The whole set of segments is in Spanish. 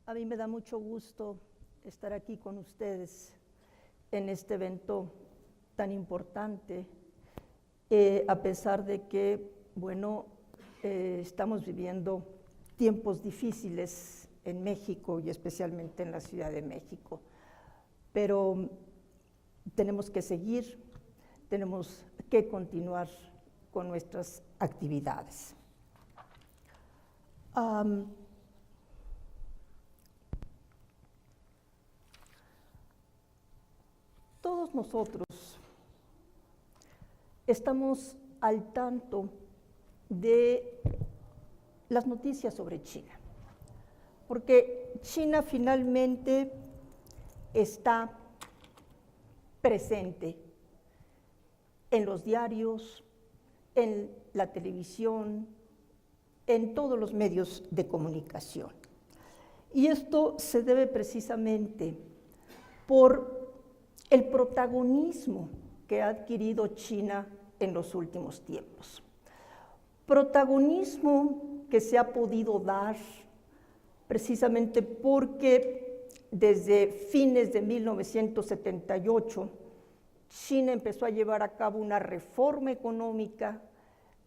A mí me da mucho gusto estar aquí con ustedes en este evento tan importante, a pesar de que, bueno, estamos viviendo tiempos difíciles en México y especialmente en la Ciudad de México. Pero tenemos que seguir, tenemos que continuar con nuestras actividades. Todos nosotros estamos al tanto de las noticias sobre China, porque China finalmente está presente en los diarios, en la televisión, en todos los medios de comunicación. Y esto se debe precisamente por el protagonismo que ha adquirido China en los últimos tiempos. Protagonismo que se ha podido dar precisamente porque desde fines de 1978 China empezó a llevar a cabo una reforma económica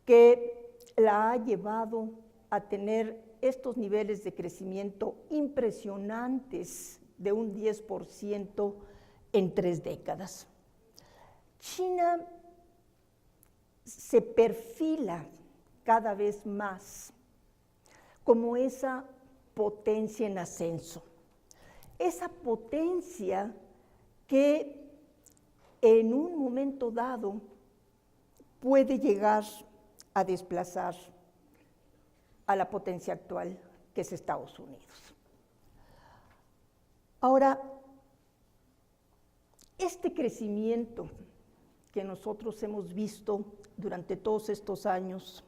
que la ha llevado a tener estos niveles de crecimiento impresionantes de un 10% en 3 décadas. China se perfila cada vez más como esa potencia en ascenso, esa potencia que en un momento dado puede llegar a desplazar a la potencia actual que es Estados Unidos. Ahora, este crecimiento que nosotros hemos visto durante todos estos años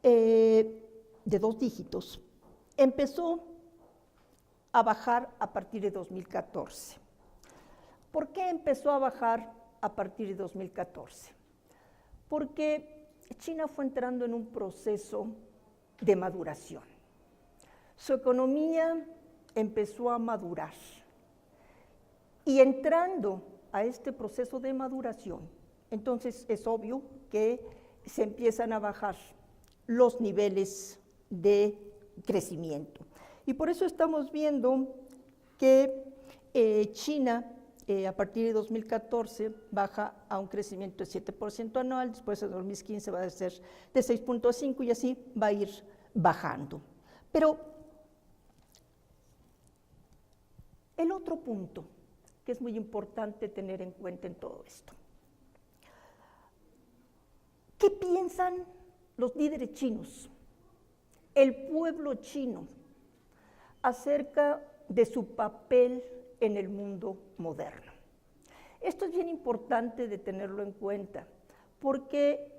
de 2 dígitos, empezó a bajar a partir de 2014. ¿Por qué empezó a bajar a partir de 2014? Porque China fue entrando en un proceso de maduración. Su economía empezó a madurar. Y entrando a este proceso de maduración, entonces es obvio que se empiezan a bajar los niveles de crecimiento. Y por eso estamos viendo que China a partir de 2014 baja a un crecimiento de 7% anual, después en 2015 va a ser de 6.5 y así va a ir bajando. Pero el otro punto que es muy importante tener en cuenta en todo esto. ¿Qué piensan los líderes chinos, el pueblo chino, acerca de su papel en el mundo moderno? Esto es bien importante de tenerlo en cuenta, porque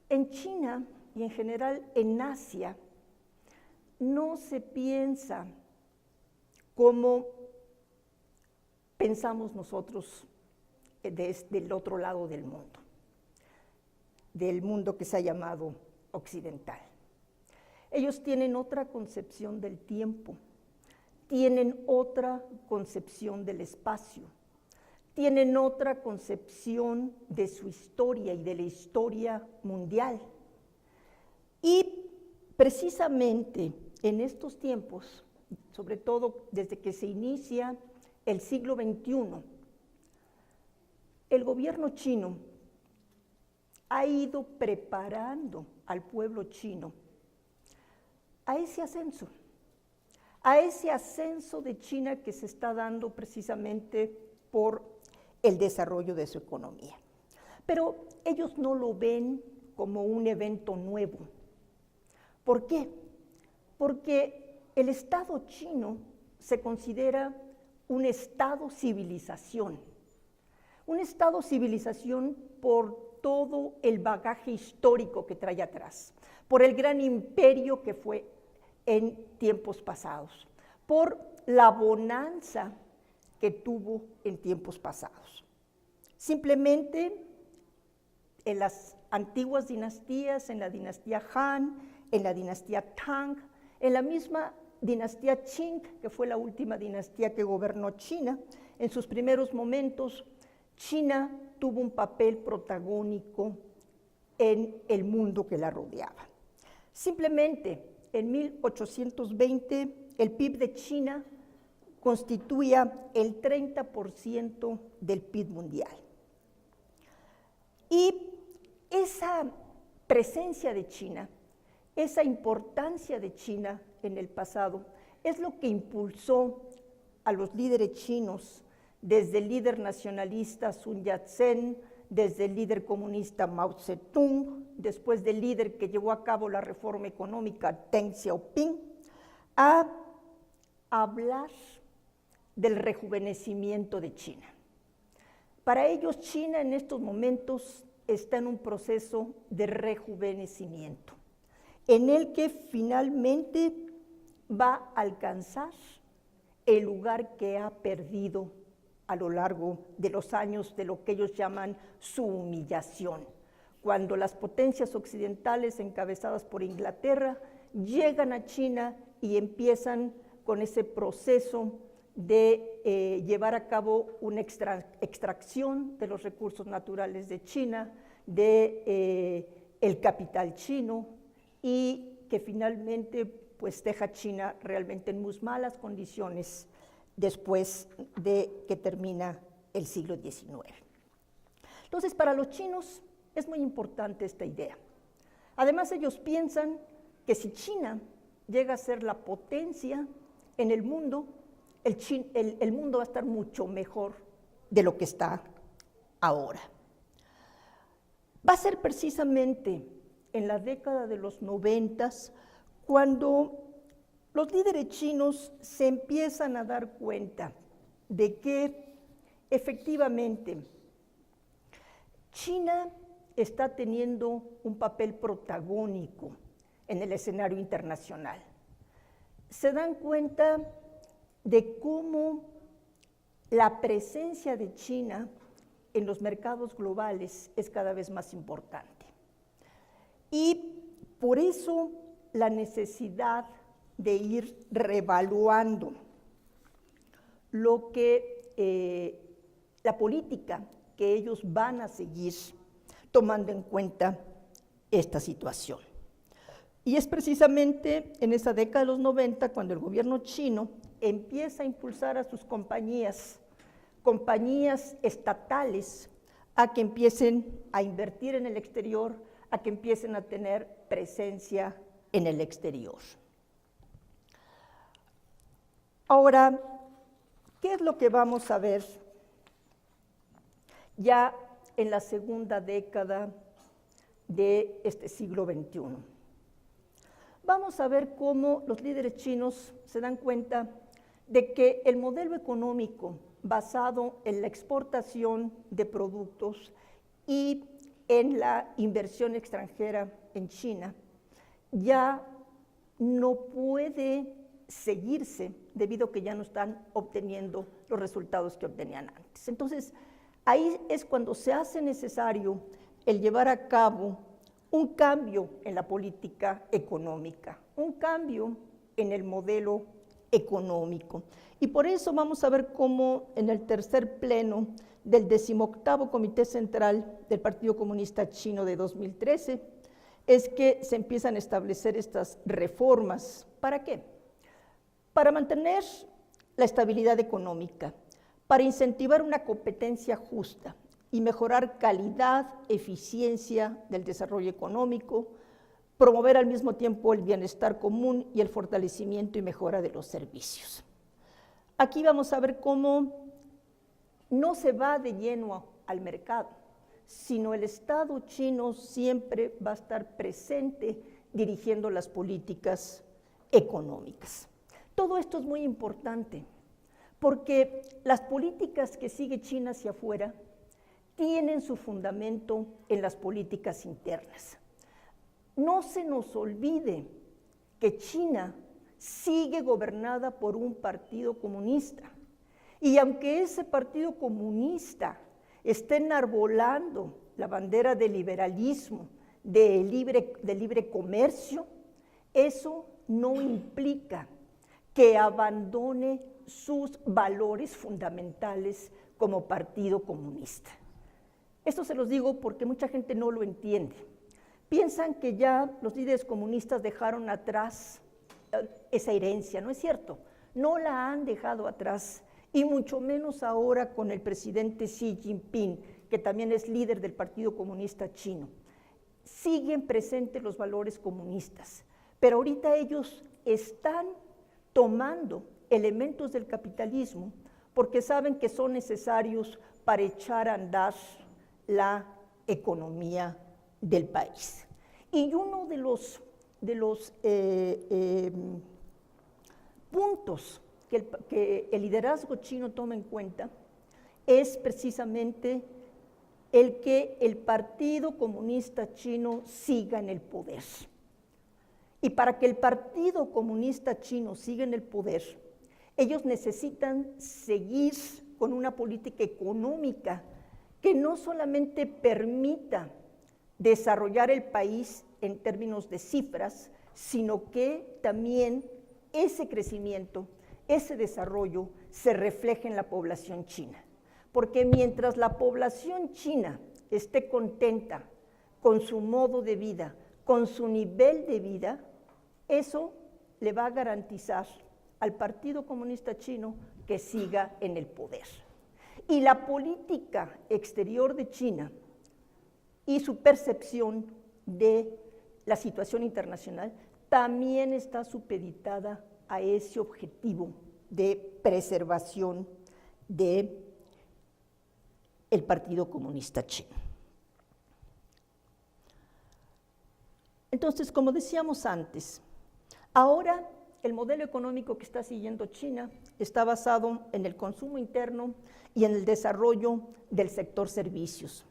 en China y en general en Asia no se piensa como pensamos nosotros del otro lado del mundo que se ha llamado occidental. Ellos tienen otra concepción del tiempo, tienen otra concepción del espacio, tienen otra concepción de su historia y de la historia mundial. Y precisamente en estos tiempos, sobre todo desde que se inicia el siglo XXI, el gobierno chino ha ido preparando al pueblo chino a ese ascenso de China que se está dando precisamente por el desarrollo de su economía. Pero ellos no lo ven como un evento nuevo. ¿Por qué? Porque el Estado chino se considera un Estado civilización por todo el bagaje histórico que trae atrás, por el gran imperio que fue en tiempos pasados, por la bonanza que tuvo en tiempos pasados. Simplemente en las antiguas dinastías, en la dinastía Han, en la dinastía Tang, en la misma dinastía Qing, que fue la última dinastía que gobernó China. En sus primeros momentos, China tuvo un papel protagónico en el mundo que la rodeaba. Simplemente, en 1820, el PIB de China constituía el 30% del PIB mundial. Y esa presencia de China, esa importancia de China en el pasado, es lo que impulsó a los líderes chinos, desde el líder nacionalista Sun Yat-sen, desde el líder comunista Mao Zedong, después del líder que llevó a cabo la reforma económica Deng Xiaoping, a hablar del rejuvenecimiento de China. Para ellos, China en estos momentos está en un proceso de rejuvenecimiento, en el que finalmente va a alcanzar el lugar que ha perdido a lo largo de los años de lo que ellos llaman su humillación. Cuando las potencias occidentales, encabezadas por Inglaterra, llegan a China y empiezan con ese proceso de llevar a cabo una extracción de los recursos naturales de China, el capital chino, y que finalmente pues deja a China realmente en muy malas condiciones después de que termina el siglo XIX. Entonces, para los chinos es muy importante esta idea. Además, ellos piensan que si China llega a ser la potencia en el mundo, el mundo va a estar mucho mejor de lo que está ahora. Va a ser precisamente en la década de los 90 cuando los líderes chinos se empiezan a dar cuenta de que efectivamente China está teniendo un papel protagónico en el escenario internacional. Se dan cuenta de cómo la presencia de China en los mercados globales es cada vez más importante. Y por eso la necesidad de ir reevaluando la política que ellos van a seguir tomando en cuenta esta situación. Y es precisamente en esa década de los 90 cuando el gobierno chino empieza a impulsar a sus compañías estatales, a que empiecen a invertir en el exterior, a que empiecen a tener presencia en el exterior. Ahora, ¿qué es lo que vamos a ver ya en la segunda década de este siglo XXI? Vamos a ver cómo los líderes chinos se dan cuenta de que el modelo económico basado en la exportación de productos y en la inversión extranjera en China ya no puede seguirse debido a que ya no están obteniendo los resultados que obtenían antes. Entonces, ahí es cuando se hace necesario el llevar a cabo un cambio en la política económica, un cambio en el modelo económico. Y por eso vamos a ver cómo en el tercer pleno del 18º Comité Central del Partido Comunista Chino de 2013 es que se empiezan a establecer estas reformas. ¿Para qué? Para mantener la estabilidad económica, para incentivar una competencia justa y mejorar calidad, eficiencia del desarrollo económico, promover al mismo tiempo el bienestar común y el fortalecimiento y mejora de los servicios. Aquí vamos a ver cómo no se va de lleno al mercado, sino el Estado chino siempre va a estar presente dirigiendo las políticas económicas. Todo esto es muy importante, porque las políticas que sigue China hacia afuera tienen su fundamento en las políticas internas. No se nos olvide que China sigue gobernada por un partido comunista, y aunque ese partido comunista esté enarbolando la bandera del liberalismo, del libre comercio, eso no implica que abandone sus valores fundamentales como partido comunista. Esto se los digo porque mucha gente no lo entiende. Piensan que ya los líderes comunistas dejaron atrás esa herencia, no es cierto, no la han dejado atrás, y mucho menos ahora con el presidente Xi Jinping, que también es líder del Partido Comunista Chino. Siguen presentes los valores comunistas, pero ahorita ellos están tomando elementos del capitalismo porque saben que son necesarios para echar a andar la economía del país. Y uno de los puntos que el liderazgo chino toma en cuenta es precisamente el que el Partido Comunista Chino siga en el poder. Y para que el Partido Comunista Chino siga en el poder, ellos necesitan seguir con una política económica que no solamente permita desarrollar el país en términos de cifras, sino que también ese crecimiento, ese desarrollo se refleje en la población china. Porque mientras la población china esté contenta con su modo de vida, con su nivel de vida, eso le va a garantizar al Partido Comunista Chino que siga en el poder. Y la política exterior de China y su percepción de la situación internacional también está supeditada a ese objetivo de preservación del Partido Comunista Chino. Entonces, como decíamos antes, ahora el modelo económico que está siguiendo China está basado en el consumo interno y en el desarrollo del sector servicios.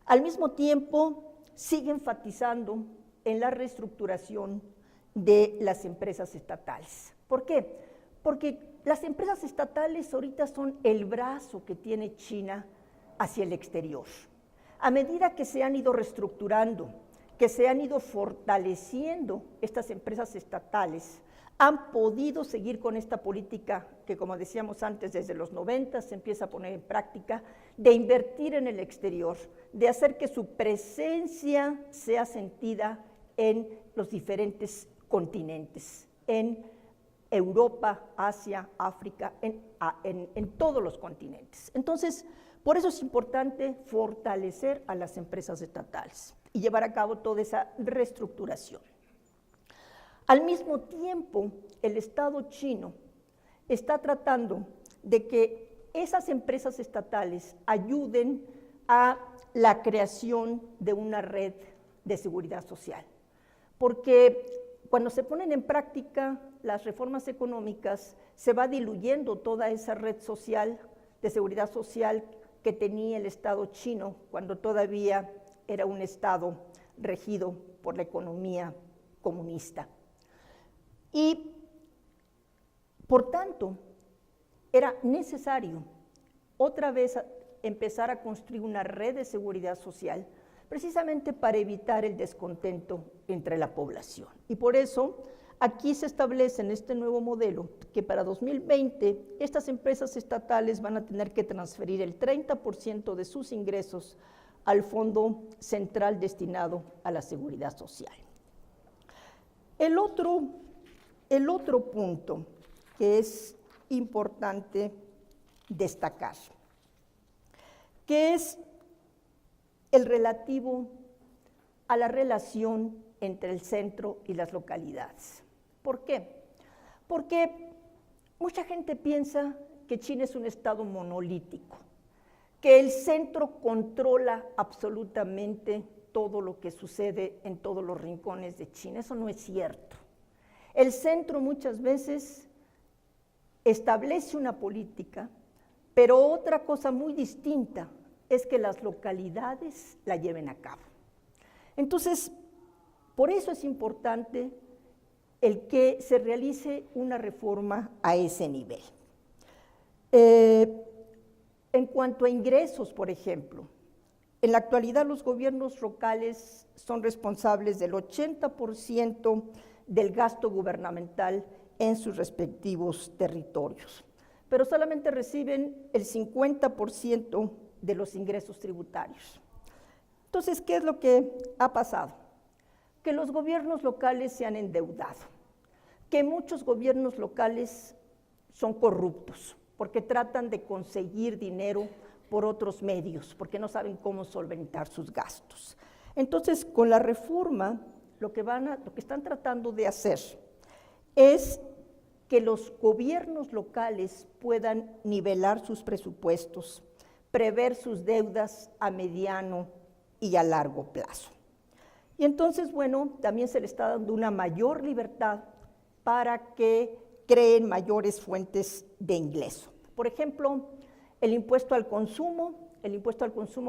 Al mismo tiempo, sigue enfatizando en la reestructuración de las empresas estatales. ¿Por qué? Porque las empresas estatales ahorita son el brazo que tiene China hacia el exterior. A medida que se han ido reestructurando, que se han ido fortaleciendo estas empresas estatales, han podido seguir con esta política que, como decíamos antes, desde los 90 se empieza a poner en práctica, de invertir en el exterior, de hacer que su presencia sea sentida en los diferentes continentes, en Europa, Asia, África, en todos los continentes. Entonces, por eso es importante fortalecer a las empresas estatales y llevar a cabo toda esa reestructuración. Al mismo tiempo, el Estado chino está tratando de que esas empresas estatales ayuden a la creación de una red de seguridad social, porque cuando se ponen en práctica las reformas económicas, se va diluyendo toda esa red social, de seguridad social que tenía el Estado chino cuando todavía era un Estado regido por la economía comunista. Y, por tanto, era necesario otra vez empezar a construir una red de seguridad social, precisamente para evitar el descontento entre la población. Y por eso, aquí se establece en este nuevo modelo que para 2020 estas empresas estatales van a tener que transferir el 30% de sus ingresos al Fondo Central destinado a la seguridad social. El otro punto que es importante destacar, que es el relativo a la relación entre el centro y las localidades. ¿Por qué? Porque mucha gente piensa que China es un estado monolítico, que el centro controla absolutamente todo lo que sucede en todos los rincones de China. Eso no es cierto. El centro muchas veces establece una política, pero otra cosa muy distinta es que las localidades la lleven a cabo. Entonces, por eso es importante el que se realice una reforma a ese nivel. En cuanto a ingresos, por ejemplo, en la actualidad los gobiernos locales son responsables del 80% del gasto gubernamental en sus respectivos territorios, pero solamente reciben el 50% de los ingresos tributarios. Entonces, ¿qué es lo que ha pasado? Que los gobiernos locales se han endeudado, que muchos gobiernos locales son corruptos, porque tratan de conseguir dinero por otros medios, porque no saben cómo solventar sus gastos. Entonces, con la reforma, lo que están tratando de hacer es que los gobiernos locales puedan nivelar sus presupuestos, prever sus deudas a mediano y a largo plazo. Y entonces, bueno, también se le está dando una mayor libertad para que creen mayores fuentes de ingreso. Por ejemplo, el impuesto al consumo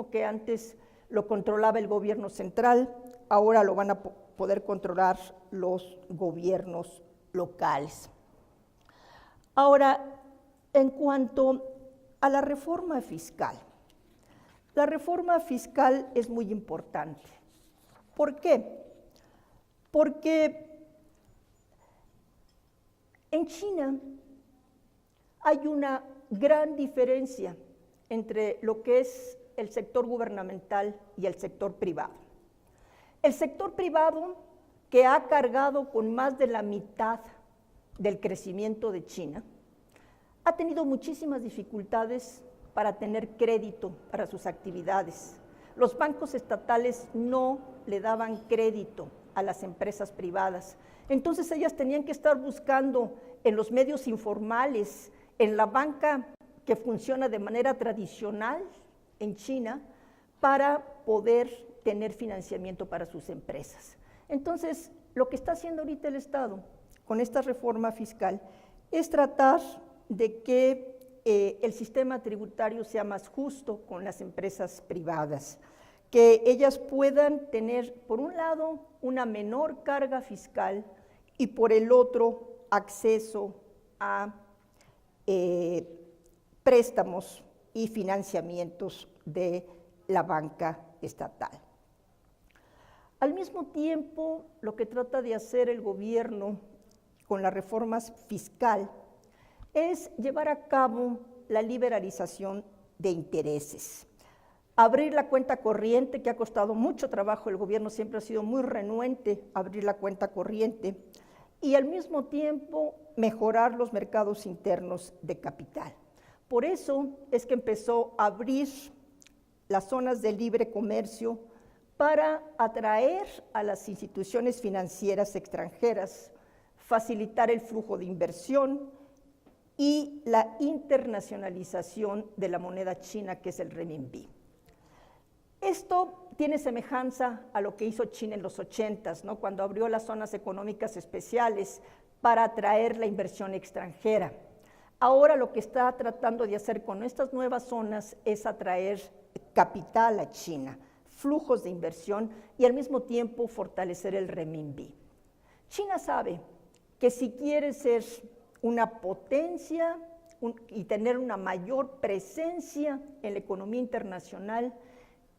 que antes lo controlaba el gobierno central, ahora lo van a poder controlar los gobiernos locales. Ahora, en cuanto a la reforma fiscal es muy importante. ¿Por qué? Porque en China hay una gran diferencia entre lo que es el sector gubernamental y el sector privado. El sector privado, que ha cargado con más de la mitad del crecimiento de China, ha tenido muchísimas dificultades para tener crédito para sus actividades. Los bancos estatales no le daban crédito a las empresas privadas. Entonces ellas tenían que estar buscando en los medios informales, en la banca que funciona de manera tradicional en China, para poder tener financiamiento para sus empresas. Entonces, lo que está haciendo ahorita el Estado con esta reforma fiscal es tratar de que el sistema tributario sea más justo con las empresas privadas, que ellas puedan tener, por un lado, una menor carga fiscal y por el otro, acceso a préstamos y financiamientos de la banca estatal. Al mismo tiempo, lo que trata de hacer el gobierno con las reformas fiscal es llevar a cabo la liberalización de intereses. Abrir la cuenta corriente, que ha costado mucho trabajo, el gobierno siempre ha sido muy renuente a abrir la cuenta corriente, y al mismo tiempo mejorar los mercados internos de capital. Por eso es que empezó a abrir las zonas de libre comercio para atraer a las instituciones financieras extranjeras, facilitar el flujo de inversión y la internacionalización de la moneda china, que es el renminbi. Esto tiene semejanza a lo que hizo China en los 80s, ¿no? Cuando abrió las zonas económicas especiales para atraer la inversión extranjera. Ahora lo que está tratando de hacer con estas nuevas zonas es atraer capital a China, flujos de inversión y al mismo tiempo fortalecer el renminbi. China sabe que si quiere ser una potencia y tener una mayor presencia en la economía internacional,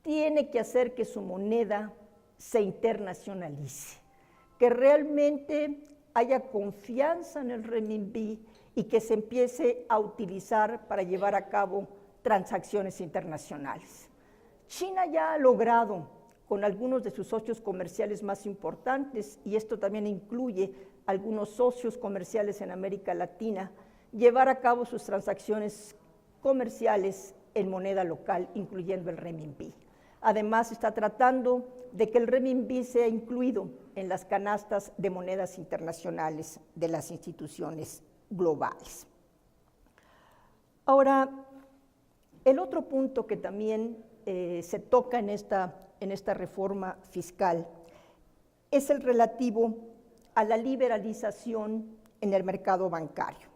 tiene que hacer que su moneda se internacionalice, que realmente haya confianza en el renminbi y que se empiece a utilizar para llevar a cabo transacciones internacionales. China ya ha logrado con algunos de sus socios comerciales más importantes, y esto también incluye algunos socios comerciales en América Latina, llevar a cabo sus transacciones comerciales en moneda local, incluyendo el renminbi. Además, está tratando de que el renminbi sea incluido en las canastas de monedas internacionales de las instituciones globales. Ahora, el otro punto que también se toca en esta reforma fiscal es el relativo a la liberalización en el mercado bancario,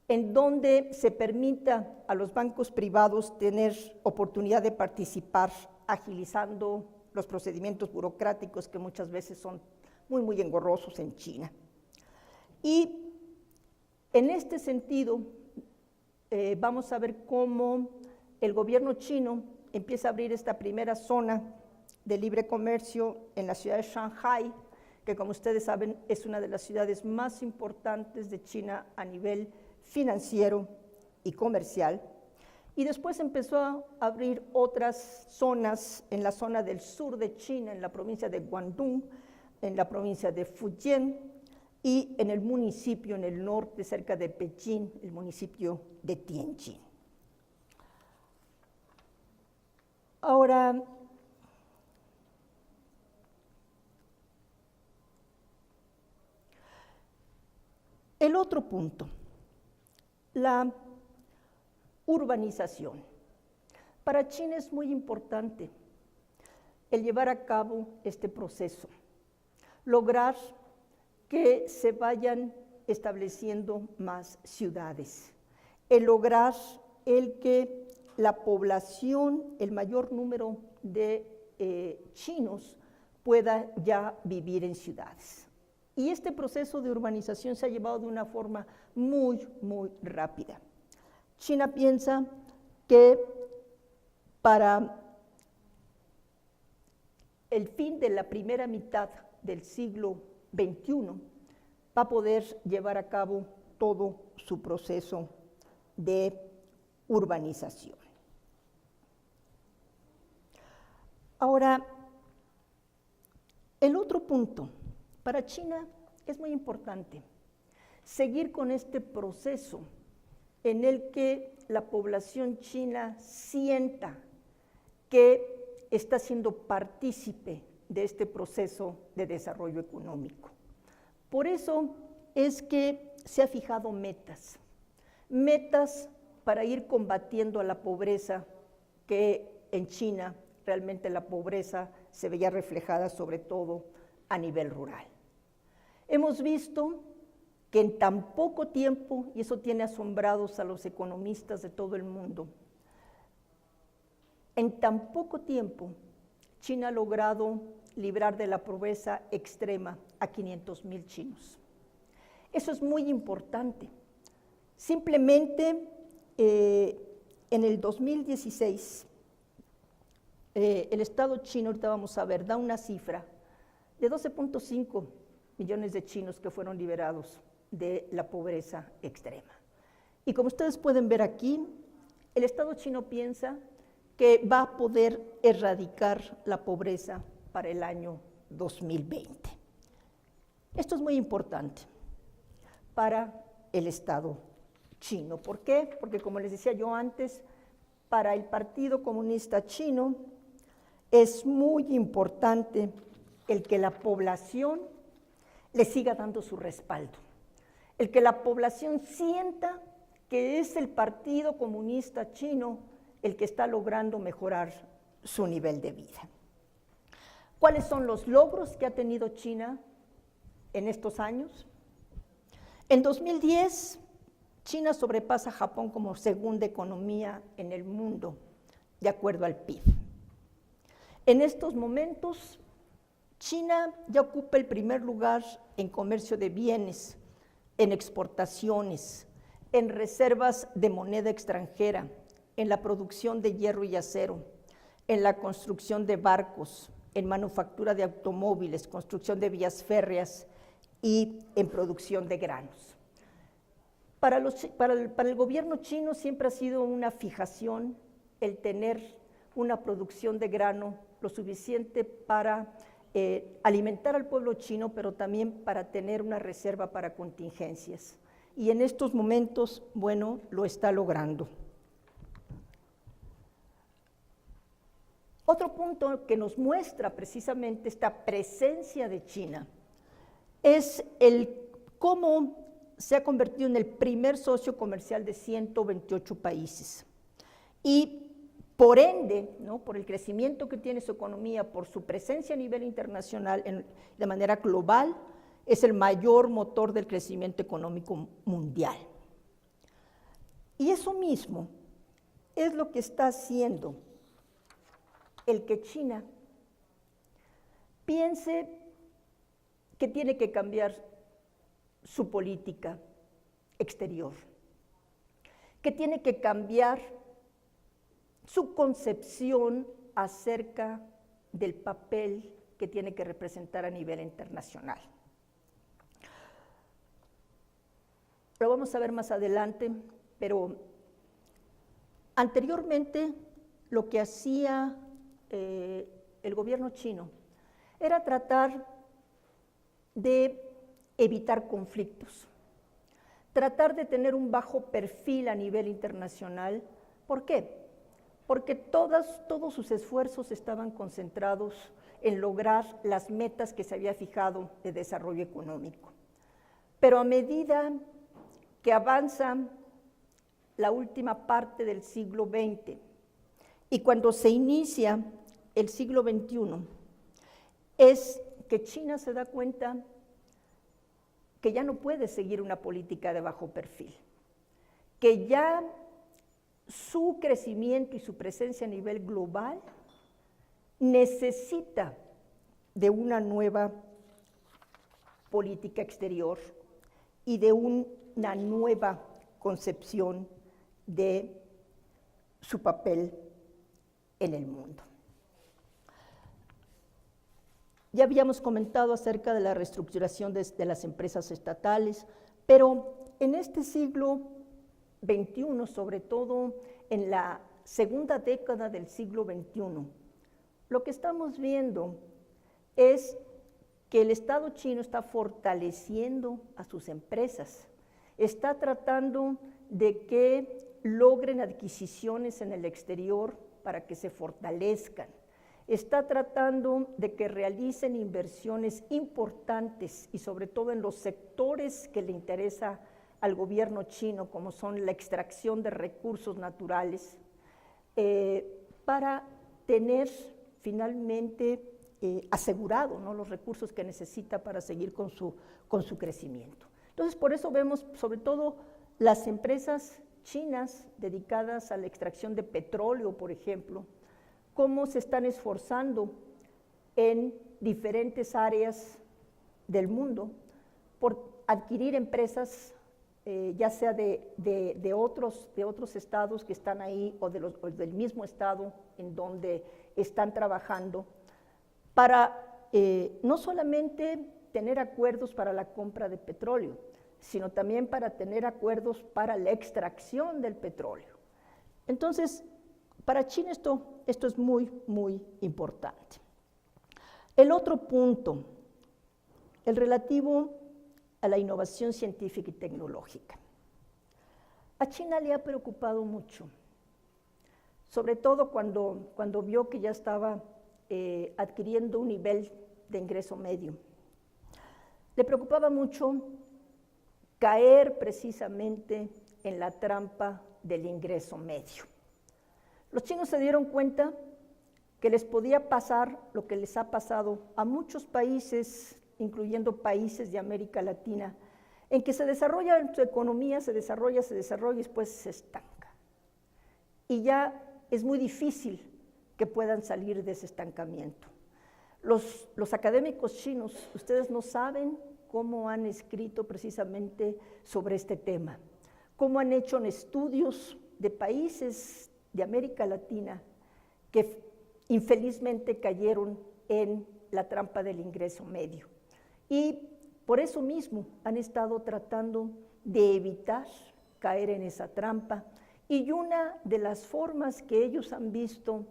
en donde se permita a los bancos privados tener oportunidad de participar, agilizando los procedimientos burocráticos que muchas veces son muy engorrosos en China. Y en este sentido, vamos a ver cómo el gobierno chino empieza a abrir esta primera zona de libre comercio en la ciudad de Shanghái, que como ustedes saben es una de las ciudades más importantes de China a nivel financiero y comercial. Y después empezó a abrir otras zonas en la zona del sur de China, en la provincia de Guangdong, en la provincia de Fujian y en el municipio en el norte, cerca de Pekín, el municipio de Tianjin. Ahora, el otro punto, la urbanización. Para China es muy importante el llevar a cabo este proceso, lograr que se vayan estableciendo más ciudades, el lograr el que la población, el mayor número de chinos pueda ya vivir en ciudades. Y este proceso de urbanización se ha llevado de una forma muy, muy rápida. China piensa que para el fin de la primera mitad del siglo XXI va a poder llevar a cabo todo su proceso de urbanización. Ahora, el otro punto, para China es muy importante seguir con este proceso en el que la población china sienta que está siendo partícipe de este proceso de desarrollo económico. Por eso es que se ha fijado metas para ir combatiendo a la pobreza, que en China realmente la pobreza se veía reflejada sobre todo a nivel rural. Hemos visto que en tan poco tiempo, y eso tiene asombrados a los economistas de todo el mundo, en tan poco tiempo China ha logrado librar de la pobreza extrema a 500,000 chinos. Eso es muy importante. Simplemente en el 2016, el Estado chino, ahorita vamos a ver, da una cifra de 12.5 millones de chinos que fueron liberados de la pobreza extrema. Y como ustedes pueden ver aquí, el Estado chino piensa que va a poder erradicar la pobreza para el año 2020. Esto es muy importante para el Estado chino. ¿Por qué? Porque como les decía yo antes, para el Partido Comunista Chino es muy importante el que la población le siga dando su respaldo, el que la población sienta que es el Partido Comunista Chino el que está logrando mejorar su nivel de vida. ¿Cuáles son los logros que ha tenido China en estos años? En 2010, China sobrepasa a Japón como segunda economía en el mundo, de acuerdo al PIB. En estos momentos, China ya ocupa el primer lugar en comercio de bienes, en exportaciones, en reservas de moneda extranjera, en la producción de hierro y acero, en la construcción de barcos, en manufactura de automóviles, construcción de vías férreas y en producción de granos. Para el gobierno chino siempre ha sido una fijación el tener una producción de grano lo suficiente para alimentar al pueblo chino, pero también para tener una reserva para contingencias. Y en estos momentos, bueno, lo está logrando. Otro punto que nos muestra precisamente esta presencia de China es el cómo se ha convertido en el primer socio comercial de 128 países. Y por ende, ¿no?, por el crecimiento que tiene su economía, por su presencia a nivel internacional de manera global, es el mayor motor del crecimiento económico mundial. Y eso mismo es lo que está haciendo el que China piense que tiene que cambiar su política exterior, que tiene que cambiar su concepción acerca del papel que tiene que representar a nivel internacional. Lo vamos a ver más adelante, pero anteriormente lo que hacía el gobierno chino era tratar de evitar conflictos, tratar de tener un bajo perfil a nivel internacional. ¿Por qué? Porque todos sus esfuerzos estaban concentrados en lograr las metas que se había fijado de desarrollo económico. Pero a medida que avanza la última parte del siglo XX y cuando se inicia el siglo XXI, es que China se da cuenta que ya no puede seguir una política de bajo perfil, que ya su crecimiento y su presencia a nivel global necesita de una nueva política exterior y de una nueva concepción de su papel en el mundo. Ya habíamos comentado acerca de la reestructuración de las empresas estatales, pero en este siglo XXI, sobre todo en la segunda década del siglo XXI, lo que estamos viendo es que el Estado chino está fortaleciendo a sus empresas, está tratando de que logren adquisiciones en el exterior para que se fortalezcan, está tratando de que realicen inversiones importantes y sobre todo en los sectores que le interesa al gobierno chino, como son la extracción de recursos naturales, para tener finalmente asegurado, ¿no?, los recursos que necesita para seguir con su crecimiento. Entonces, por eso vemos sobre todo las empresas chinas dedicadas a la extracción de petróleo, por ejemplo, cómo se están esforzando en diferentes áreas del mundo por adquirir empresas, ya sea de otros estados que están ahí o del mismo estado en donde están trabajando, para no solamente tener acuerdos para la compra de petróleo, sino también para tener acuerdos para la extracción del petróleo. Entonces, para China esto es muy, muy importante. El otro punto, el relativo a la innovación científica y tecnológica. A China le ha preocupado mucho, sobre todo cuando vio que ya estaba adquiriendo un nivel de ingreso medio. Le preocupaba mucho caer precisamente en la trampa del ingreso medio. Los chinos se dieron cuenta que les podía pasar lo que les ha pasado a muchos países, incluyendo países de América Latina, en que se desarrolla su economía, se desarrolla y después se estanca. Y ya es muy difícil que puedan salir de ese estancamiento. Los académicos chinos, ustedes no saben cómo han escrito precisamente sobre este tema, cómo han hecho estudios de países de América Latina que infelizmente cayeron en la trampa del ingreso medio. Y por eso mismo han estado tratando de evitar caer en esa trampa. Y una de las formas que ellos han visto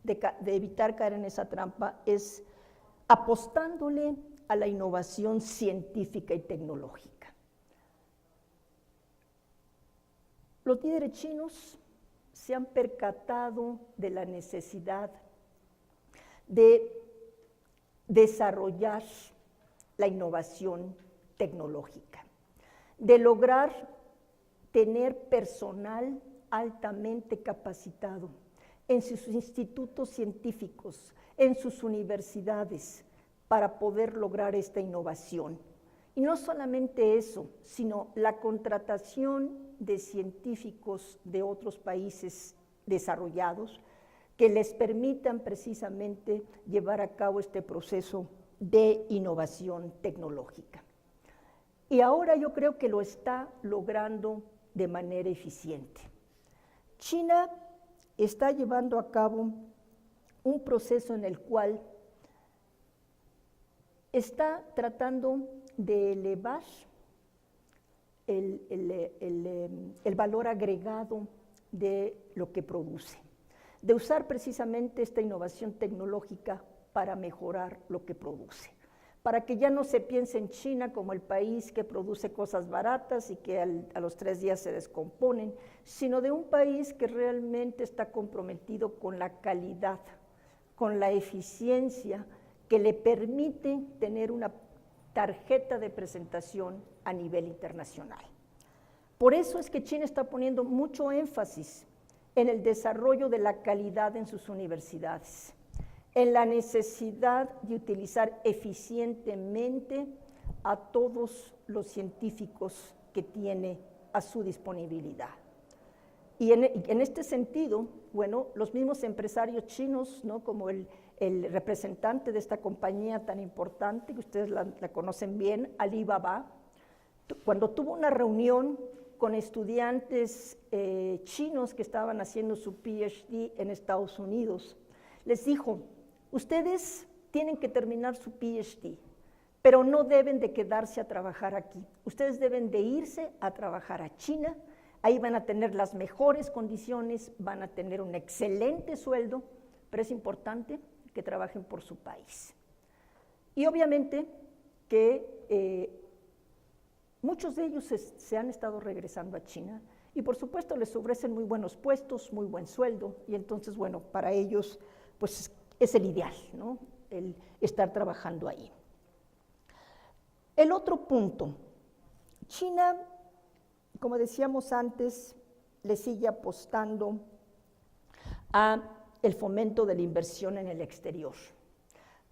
de evitar caer en esa trampa es apostándole a la innovación científica y tecnológica. Los líderes chinos se han percatado de la necesidad de desarrollar la innovación tecnológica, de lograr tener personal altamente capacitado en sus institutos científicos, en sus universidades, para poder lograr esta innovación. Y no solamente eso, sino la contratación de científicos de otros países desarrollados que les permitan precisamente llevar a cabo este proceso de innovación tecnológica. Y ahora yo creo que lo está logrando de manera eficiente. China está llevando a cabo un proceso en el cual está tratando de elevar el valor agregado de lo que produce, de usar precisamente esta innovación tecnológica para mejorar lo que produce, para que ya no se piense en China como el país que produce cosas baratas y que a los 3 días se descomponen, sino de un país que realmente está comprometido con la calidad, con la eficiencia, que le permite tener una tarjeta de presentación a nivel internacional. Por eso es que China está poniendo mucho énfasis en el desarrollo de la calidad en sus universidades, en la necesidad de utilizar eficientemente a todos los científicos que tiene a su disponibilidad. Y en este sentido, bueno, los mismos empresarios chinos, ¿no?, como el representante de esta compañía tan importante, que ustedes la conocen bien, Alibaba, cuando tuvo una reunión con estudiantes chinos que estaban haciendo su PhD en Estados Unidos, les dijo: ustedes tienen que terminar su PhD, pero no deben de quedarse a trabajar aquí. Ustedes deben de irse a trabajar a China, ahí van a tener las mejores condiciones, van a tener un excelente sueldo, pero es importante que trabajen por su país. Y obviamente que muchos de ellos se han estado regresando a China y por supuesto les ofrecen muy buenos puestos, muy buen sueldo, y entonces, bueno, para ellos pues es el ideal, ¿no?, el estar trabajando ahí. El otro punto, China, como decíamos antes, le sigue apostando a el fomento de la inversión en el exterior.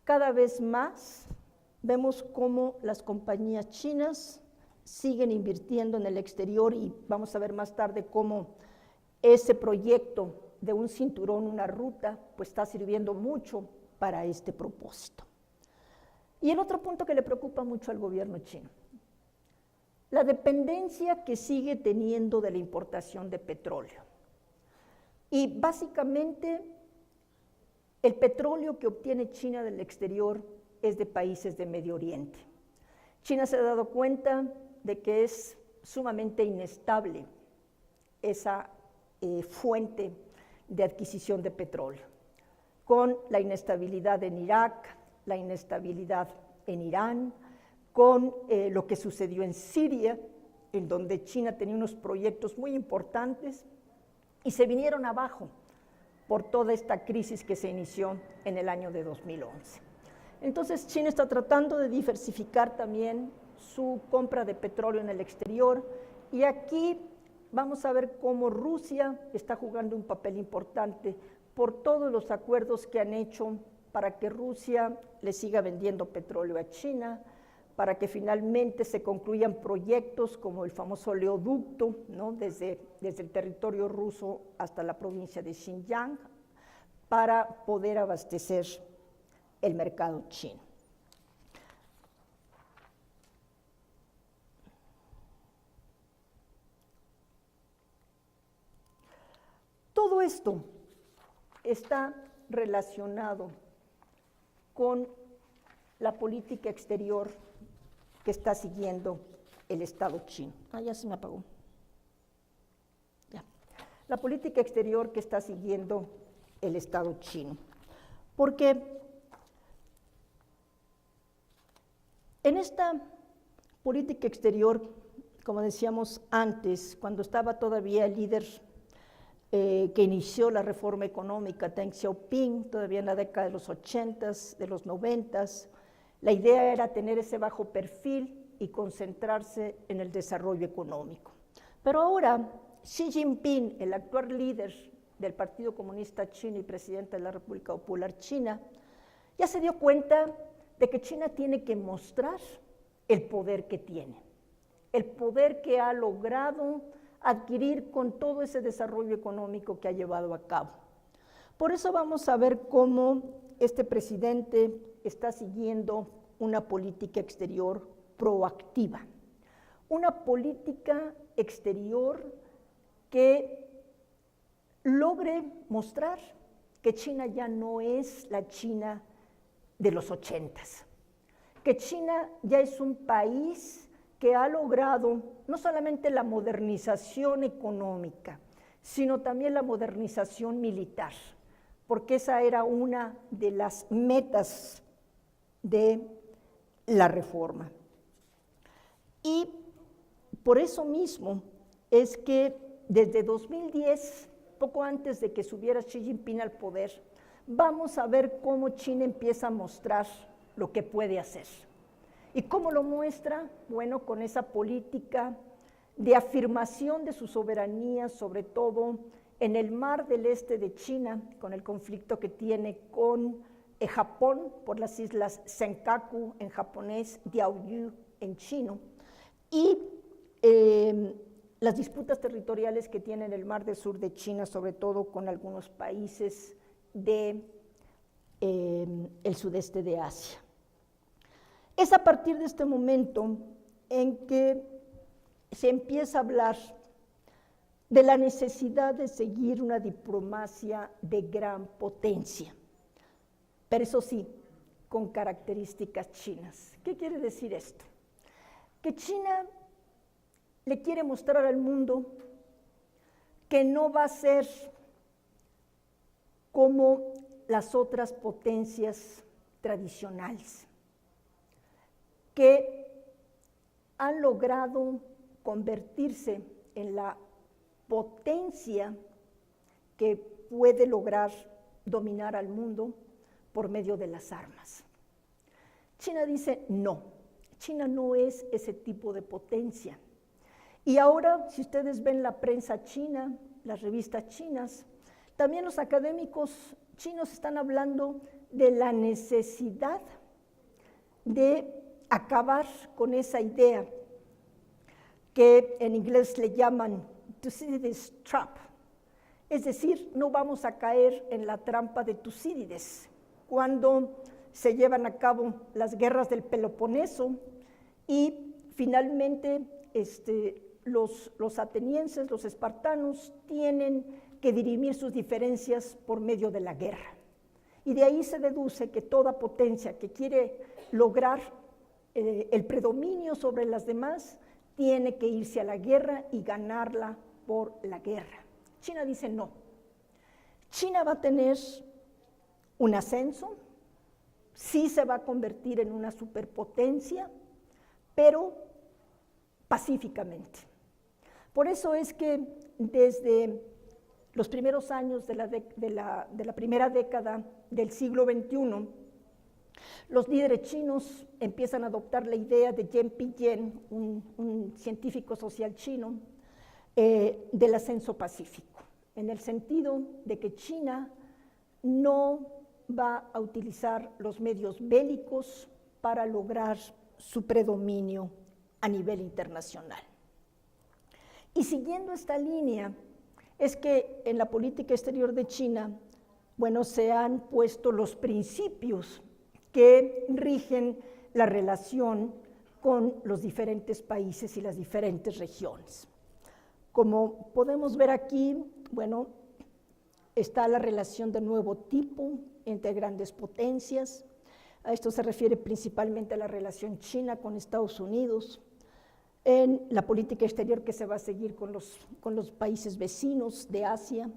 Cada vez más vemos cómo las compañías chinas siguen invirtiendo en el exterior y vamos a ver más tarde cómo ese proyecto de un cinturón, una ruta, pues está sirviendo mucho para este propósito. Y el otro punto que le preocupa mucho al gobierno chino, la dependencia que sigue teniendo de la importación de petróleo. Y básicamente el petróleo que obtiene China del exterior es de países de Medio Oriente. China se ha dado cuenta de que es sumamente inestable esa fuente de adquisición de petróleo, con la inestabilidad en Irak, la inestabilidad en Irán, con lo que sucedió en Siria, en donde China tenía unos proyectos muy importantes y se vinieron abajo por toda esta crisis que se inició en el año de 2011. Entonces China está tratando de diversificar también su compra de petróleo en el exterior, y aquí vamos a ver cómo Rusia está jugando un papel importante por todos los acuerdos que han hecho para que Rusia le siga vendiendo petróleo a China, para que finalmente se concluyan proyectos como el famoso oleoducto, ¿no?, desde el territorio ruso hasta la provincia de Xinjiang, para poder abastecer el mercado chino. Todo esto está relacionado con la política exterior que está siguiendo el Estado chino. Ya se me apagó. Ya. La política exterior que está siguiendo el Estado chino. Porque en esta política exterior, como decíamos antes, cuando estaba todavía el líder que inició la reforma económica, Deng Xiaoping, todavía en la década de los 80s, de los 90s, la idea era tener ese bajo perfil y concentrarse en el desarrollo económico. Pero ahora Xi Jinping, el actual líder del Partido Comunista Chino y presidente de la República Popular China, ya se dio cuenta de que China tiene que mostrar el poder que tiene, el poder que ha logrado adquirir con todo ese desarrollo económico que ha llevado a cabo. Por eso vamos a ver cómo este presidente está siguiendo una política exterior proactiva, una política exterior que logre mostrar que China ya no es la China de los 80s, que China ya es un país que ha logrado no solamente la modernización económica, sino también la modernización militar, porque esa era una de las metas de la reforma. Y por eso mismo es que desde 2010, poco antes de que subiera Xi Jinping al poder, vamos a ver cómo China empieza a mostrar lo que puede hacer. ¿Y cómo lo muestra? Bueno, con esa política de afirmación de su soberanía, sobre todo en el mar del este de China, con el conflicto que tiene con Japón por las islas Senkaku en japonés, Diaoyu en chino, y las disputas territoriales que tiene en el mar del sur de China, sobre todo con algunos países del sudeste de Asia. Es a partir de este momento en que se empieza a hablar de la necesidad de seguir una diplomacia de gran potencia, pero eso sí, con características chinas. ¿Qué quiere decir esto? Que China le quiere mostrar al mundo que no va a ser como las otras potencias tradicionales, que han logrado convertirse en la potencia que puede lograr dominar al mundo por medio de las armas. China dice no, China no es ese tipo de potencia. Y ahora, si ustedes ven la prensa china, las revistas chinas, también los académicos chinos están hablando de la necesidad de acabar con esa idea que en inglés le llaman Thucydides trap, es decir, no vamos a caer en la trampa de Tucídides. Cuando se llevan a cabo las guerras del Peloponeso y finalmente los atenienses, los espartanos, tienen que dirimir sus diferencias por medio de la guerra. Y de ahí se deduce que toda potencia que quiere lograr el predominio sobre las demás tiene que irse a la guerra y ganarla por la guerra. China dice no. China va a tener un ascenso, sí se va a convertir en una superpotencia, pero pacíficamente. Por eso es que desde los primeros años de la primera década del siglo XXI, los líderes chinos empiezan a adoptar la idea de Yen Piyen, un científico social chino, del ascenso pacífico, en el sentido de que China no va a utilizar los medios bélicos para lograr su predominio a nivel internacional. Y siguiendo esta línea, es que en la política exterior de China, bueno, se han puesto los principios que rigen la relación con los diferentes países y las diferentes regiones. Como podemos ver aquí, bueno, está la relación de nuevo tipo entre grandes potencias. A esto se refiere principalmente a la relación China con Estados Unidos, en la política exterior que se va a seguir con los países vecinos de Asia,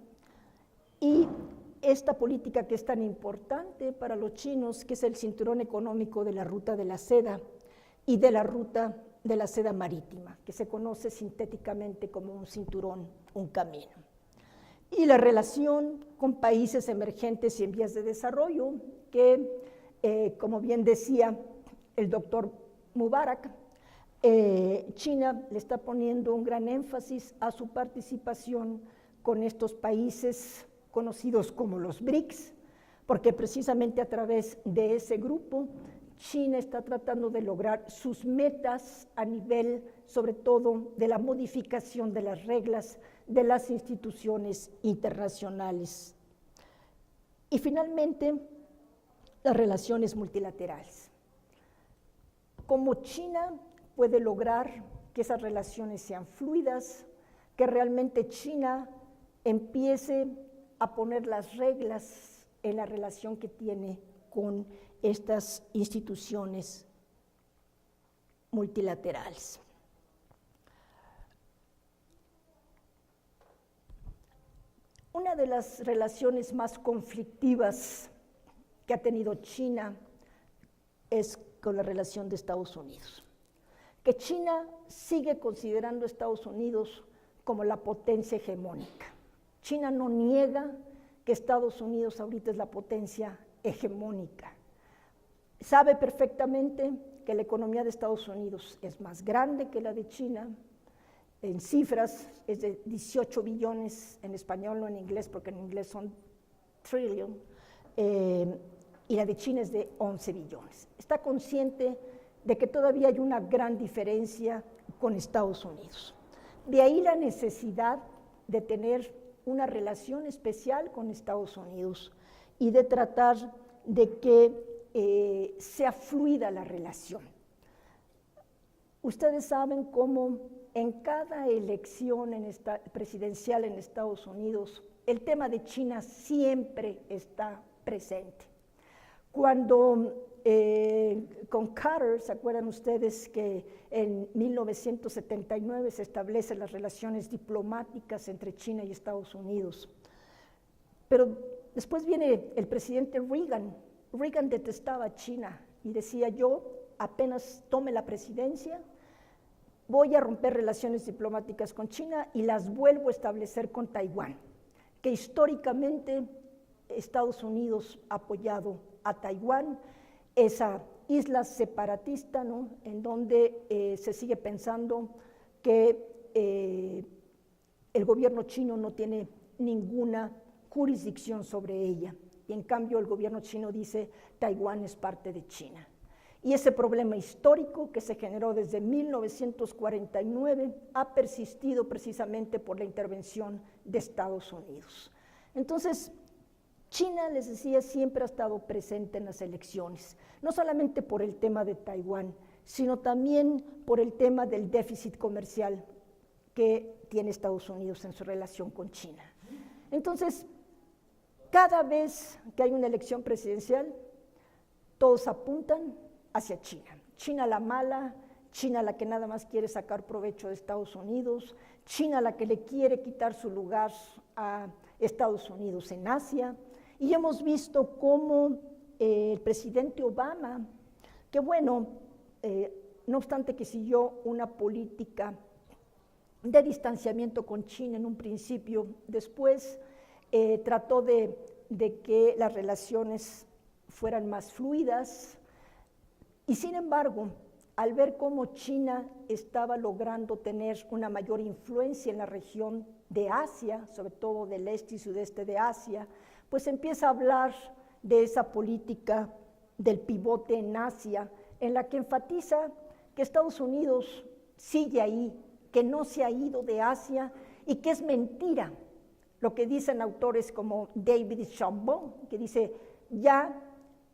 y esta política que es tan importante para los chinos, que es el cinturón económico de la ruta de la seda y de la ruta de la seda marítima, que se conoce sintéticamente como un cinturón, un camino. Y la relación con países emergentes y en vías de desarrollo, que, como bien decía el doctor Mubarak, China le está poniendo un gran énfasis a su participación con estos países conocidos como los BRICS, porque precisamente a través de ese grupo China está tratando de lograr sus metas a nivel, sobre todo, de la modificación de las reglas de las instituciones internacionales. Y finalmente, las relaciones multilaterales. Como China puede lograr que esas relaciones sean fluidas, que realmente China empiece a poner las reglas en la relación que tiene con estas instituciones multilaterales. Una de las relaciones más conflictivas que ha tenido China es con la relación de Estados Unidos. Que China sigue considerando a Estados Unidos como la potencia hegemónica. China no niega que Estados Unidos ahorita es la potencia hegemónica. Sabe perfectamente que la economía de Estados Unidos es más grande que la de China. En cifras es de 18 billones, en español no en inglés, porque en inglés son trillion, y la de China es de 11 billones. Está consciente de que todavía hay una gran diferencia con Estados Unidos. De ahí la necesidad de tener una relación especial con Estados Unidos y de tratar de que sea fluida la relación. Ustedes saben cómo en cada elección presidencial en Estados Unidos, el tema de China siempre está presente. Cuando con Carter, ¿se acuerdan ustedes que en 1979 se establecen las relaciones diplomáticas entre China y Estados Unidos? Pero después viene el presidente Reagan. Reagan detestaba a China y decía: yo apenas tome la presidencia, voy a romper relaciones diplomáticas con China y las vuelvo a establecer con Taiwán, que históricamente Estados Unidos ha apoyado a Taiwán, esa isla separatista, ¿no?, en donde se sigue pensando que el gobierno chino no tiene ninguna jurisdicción sobre ella, y en cambio el gobierno chino dice Taiwán es parte de China. Y ese problema histórico que se generó desde 1949 ha persistido precisamente por la intervención de Estados Unidos. Entonces, China, les decía, siempre ha estado presente en las elecciones, no solamente por el tema de Taiwán, sino también por el tema del déficit comercial que tiene Estados Unidos en su relación con China. Entonces, cada vez que hay una elección presidencial, todos apuntan hacia China. China la mala, China la que nada más quiere sacar provecho de Estados Unidos, China la que le quiere quitar su lugar a Estados Unidos en Asia. Y hemos visto cómo el presidente Obama, que bueno, no obstante que siguió una política de distanciamiento con China en un principio, después trató de que las relaciones fueran más fluidas. Y sin embargo, al ver cómo China estaba logrando tener una mayor influencia en la región de Asia, sobre todo del este y sudeste de Asia, pues empieza a hablar de esa política del pivote en Asia, en la que enfatiza que Estados Unidos sigue ahí, que no se ha ido de Asia y que es mentira lo que dicen autores como David Chambon, que dice ya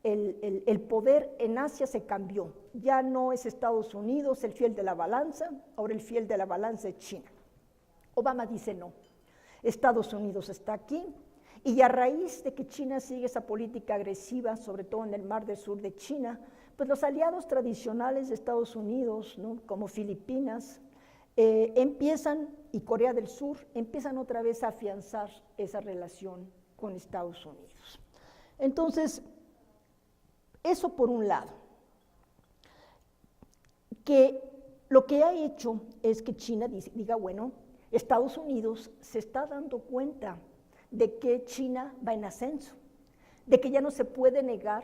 el poder en Asia se cambió, ya no es Estados Unidos el fiel de la balanza, ahora el fiel de la balanza es China. Obama dice no, Estados Unidos está aquí, y a raíz de que China sigue esa política agresiva, sobre todo en el Mar del Sur de China, pues los aliados tradicionales de Estados Unidos, ¿no?, como Filipinas, empiezan, y Corea del Sur, empiezan otra vez a afianzar esa relación con Estados Unidos. Entonces, eso por un lado, que lo que ha hecho es que China diga, bueno, Estados Unidos se está dando cuenta de que China va en ascenso, de que ya no se puede negar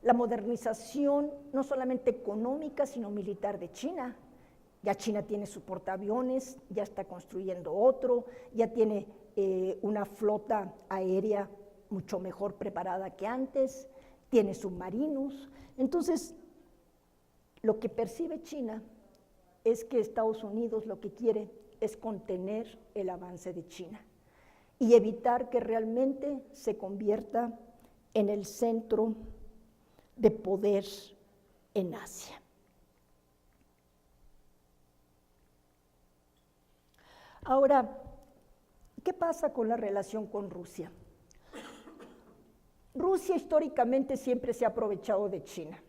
la modernización no solamente económica, sino militar de China. Ya China tiene su portaaviones, ya está construyendo otro, ya tiene una flota aérea mucho mejor preparada que antes, tiene submarinos. Entonces, lo que percibe China es que Estados Unidos lo que quiere es contener el avance de China y evitar que realmente se convierta en el centro de poder en Asia. Ahora, ¿qué pasa con la relación con Rusia? Rusia históricamente siempre se ha aprovechado de China.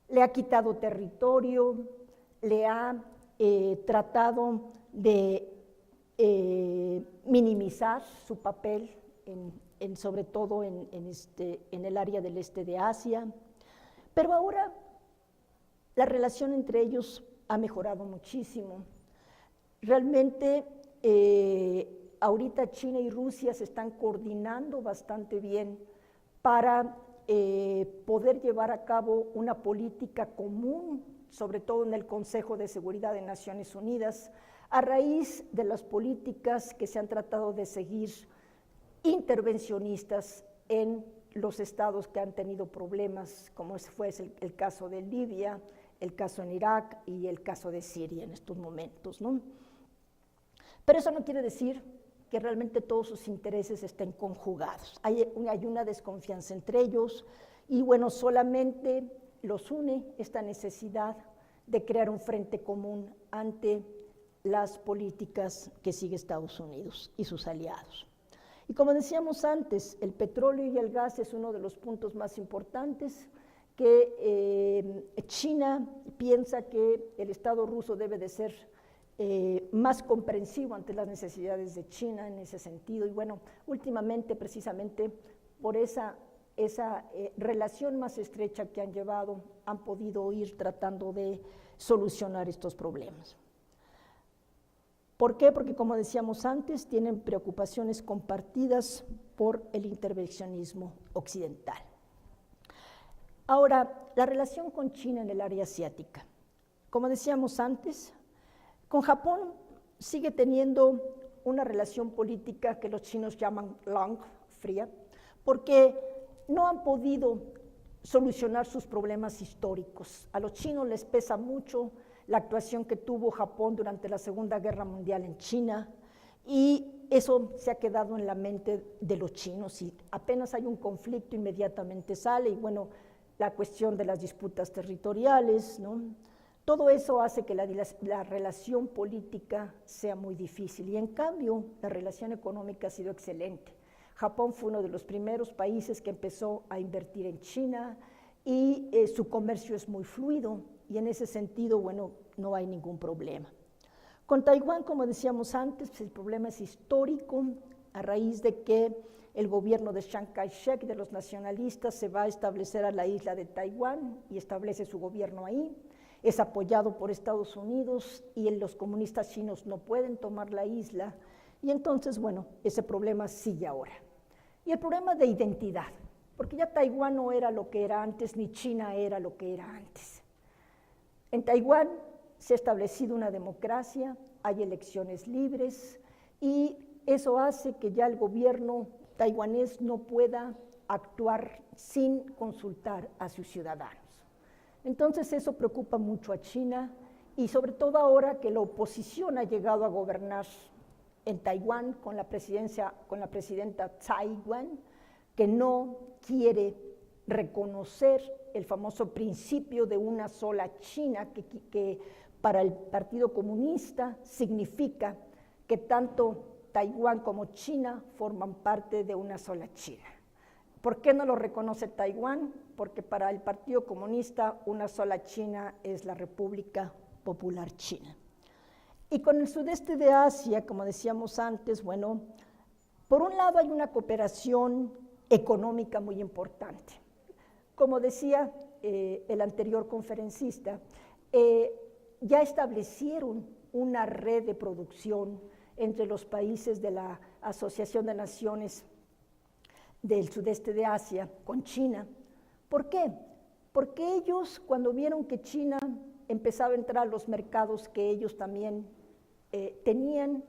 Le ha quitado territorio, le ha tratado de minimizar su papel, sobre todo en el área del este de Asia, pero ahora la relación entre ellos ha mejorado muchísimo. Realmente ahorita China y Rusia se están coordinando bastante bien para poder llevar a cabo una política común, sobre todo en el Consejo de Seguridad de Naciones Unidas, a raíz de las políticas que se han tratado de seguir intervencionistas en los estados que han tenido problemas, como fue el caso de Libia, el caso en Irak y el caso de Siria en estos momentos, ¿no? Pero eso no quiere decir que realmente todos sus intereses estén conjugados. Hay una desconfianza entre ellos y bueno, solamente los une esta necesidad de crear un frente común ante las políticas que sigue Estados Unidos y sus aliados. Y como decíamos antes, el petróleo y el gas es uno de los puntos más importantes que China piensa que el Estado ruso debe de ser más comprensivo ante las necesidades de China en ese sentido. Y bueno, últimamente, precisamente por esa relación más estrecha que han llevado, han podido ir tratando de solucionar estos problemas. ¿Por qué? Porque, como decíamos antes, tienen preocupaciones compartidas por el intervencionismo occidental. Ahora, la relación con China en el área asiática. Como decíamos antes, con Japón sigue teniendo una relación política que los chinos llaman long, fría, porque no han podido solucionar sus problemas históricos. A los chinos les pesa mucho la actuación que tuvo Japón durante la Segunda Guerra Mundial en China, y eso se ha quedado en la mente de los chinos, y apenas hay un conflicto inmediatamente sale, y bueno, la cuestión de las disputas territoriales, ¿no? Todo eso hace que la relación política sea muy difícil, y en cambio la relación económica ha sido excelente. Japón fue uno de los primeros países que empezó a invertir en China, y su comercio es muy fluido, y en ese sentido, bueno, no hay ningún problema. Con Taiwán, como decíamos antes, pues el problema es histórico, a raíz de que el gobierno de Chiang Kai-shek, de los nacionalistas, se va a establecer a la isla de Taiwán y establece su gobierno ahí. Es apoyado por Estados Unidos y los comunistas chinos no pueden tomar la isla, y entonces, bueno, ese problema sigue ahora. Y el problema de identidad, porque ya Taiwán no era lo que era antes, ni China era lo que era antes. En Taiwán se ha establecido una democracia, hay elecciones libres, y eso hace que ya el gobierno taiwanés no pueda actuar sin consultar a sus ciudadanos. Entonces eso preocupa mucho a China, y sobre todo ahora que la oposición ha llegado a gobernar en Taiwán con la presidenta Tsai Ing-wen, que no quiere reconocer el famoso principio de una sola China, que para el Partido Comunista significa que tanto Taiwán como China forman parte de una sola China. ¿Por qué no lo reconoce Taiwán? Porque para el Partido Comunista una sola China es la República Popular China. Y con el sudeste de Asia, como decíamos antes, bueno, por un lado hay una cooperación económica muy importante. Como decía el anterior conferencista, ya establecieron una red de producción entre los países de la Asociación de Naciones del Sudeste de Asia con China. ¿Por qué? Porque ellos, cuando vieron que China empezaba a entrar a los mercados que ellos también tenían,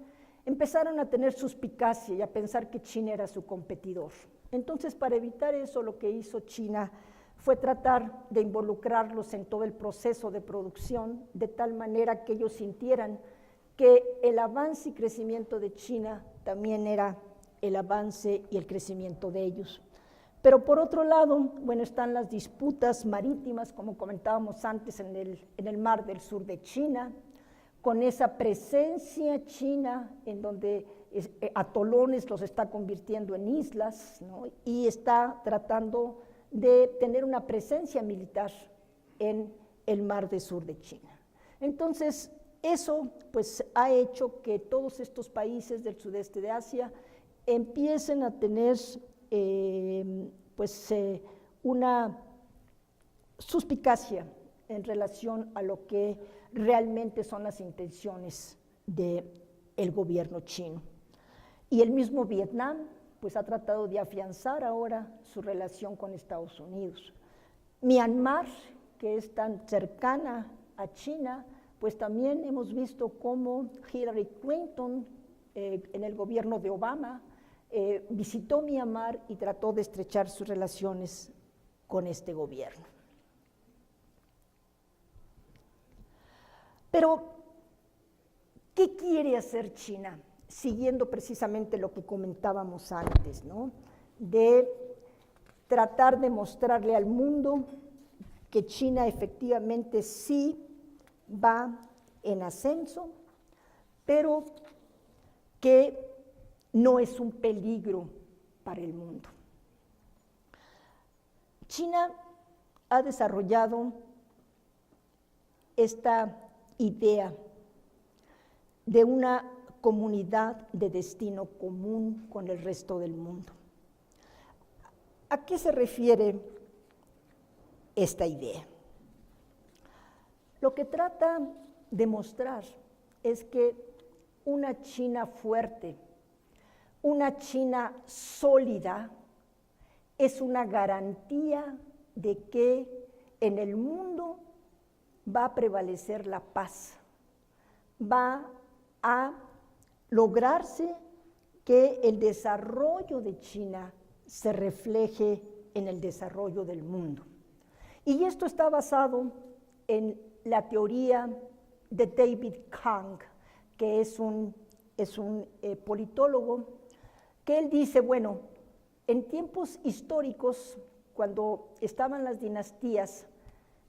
empezaron a tener suspicacia y a pensar que China era su competidor. Entonces, para evitar eso, lo que hizo China fue tratar de involucrarlos en todo el proceso de producción, de tal manera que ellos sintieran que el avance y crecimiento de China también era el avance y el crecimiento de ellos. Pero por otro lado, bueno, están las disputas marítimas, como comentábamos antes, en el mar del sur de China, con esa presencia china en donde atolones los está convirtiendo en islas, ¿no? Y está tratando de tener una presencia militar en el mar del sur de China. Entonces, eso pues ha hecho que todos estos países del sudeste de Asia empiecen a tener una suspicacia en relación a lo que realmente son las intenciones del gobierno chino. Y el mismo Vietnam pues ha tratado de afianzar ahora su relación con Estados Unidos. Myanmar, que es tan cercana a China, pues también hemos visto cómo Hillary Clinton en el gobierno de Obama visitó Myanmar y trató de estrechar sus relaciones con este gobierno. Pero, ¿qué quiere hacer China? Siguiendo precisamente lo que comentábamos antes, ¿no? De tratar de mostrarle al mundo que China efectivamente sí va en ascenso, pero que no es un peligro para el mundo. China ha desarrollado esta idea de una comunidad de destino común con el resto del mundo. ¿A qué se refiere esta idea? Lo que trata de mostrar es que una China fuerte, una China sólida, es una garantía de que en el mundo va a prevalecer la paz, va a lograrse que el desarrollo de China se refleje en el desarrollo del mundo. Y esto está basado en la teoría de David Kang, que es un politólogo, que él dice, bueno, en tiempos históricos, cuando estaban las dinastías,